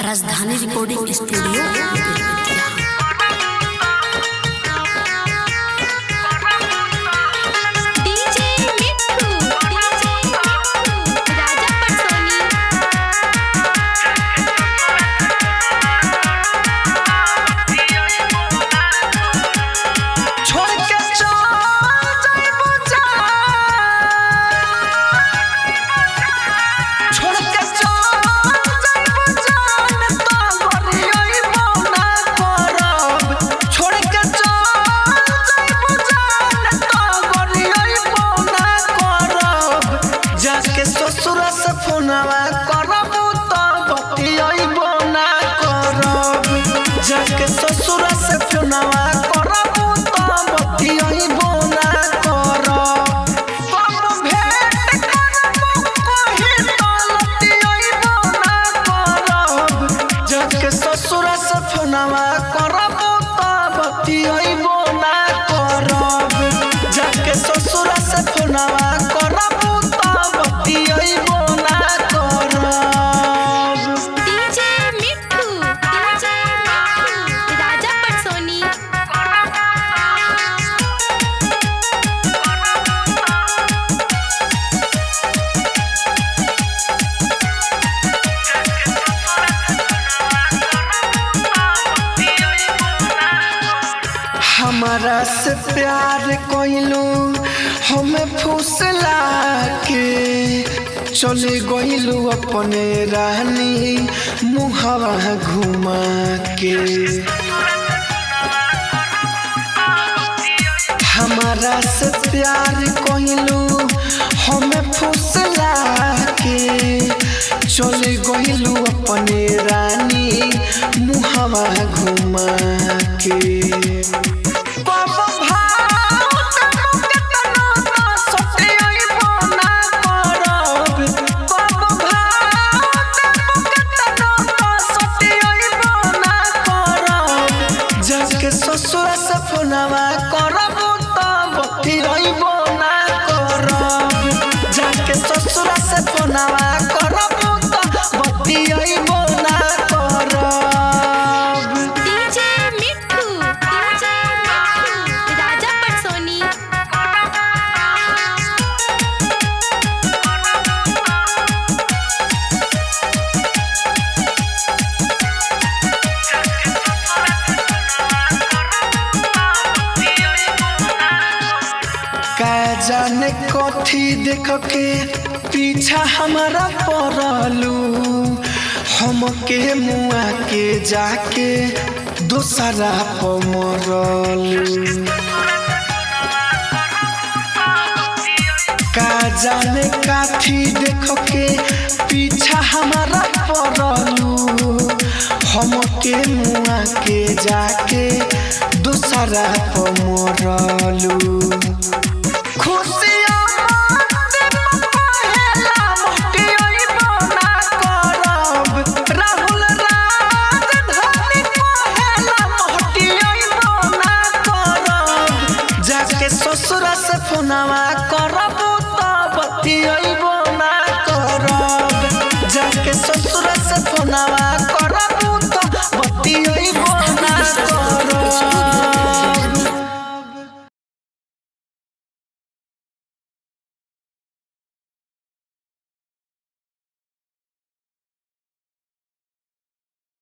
राजधानी recording studio Belbatiya. ससुरा से फोनवा करबू तो बतियइबो ना करब। जाके ससुरा से फोनवा करबू तो बतियइबो ना करब। कब भेंट करबू कहि तो लतियइबो ना करब। जाके ससुरा से फोनवा करबू तो बतियइबो ना करब। जाके ससुरा से फोनवा करबू हमारा से प्यार कोइलू हमें फुसला के चले गइलू अपने रानी मुहावा घुमा के। हमारा से प्यार कोइलू हमें फुसला के चले गइलू अपने रानी मुहावा घुमा के। ससुरा से फोनवा करबू तो बतियइबो ना करब। जाके ससुरा से फोनवा करबू तो बतियइबो ना करब। डीजे मिट्ठू राजा परसोनी। जाने कथी देख के पीछा हमारा पड़लू हमके मुआ के जाके दोसरा पर मरलू। का जाने कथी देख के पीछा हमारा पड़लू हमके मुआ के जाके दोसरा पर मरलू। ससुरा से फोनवा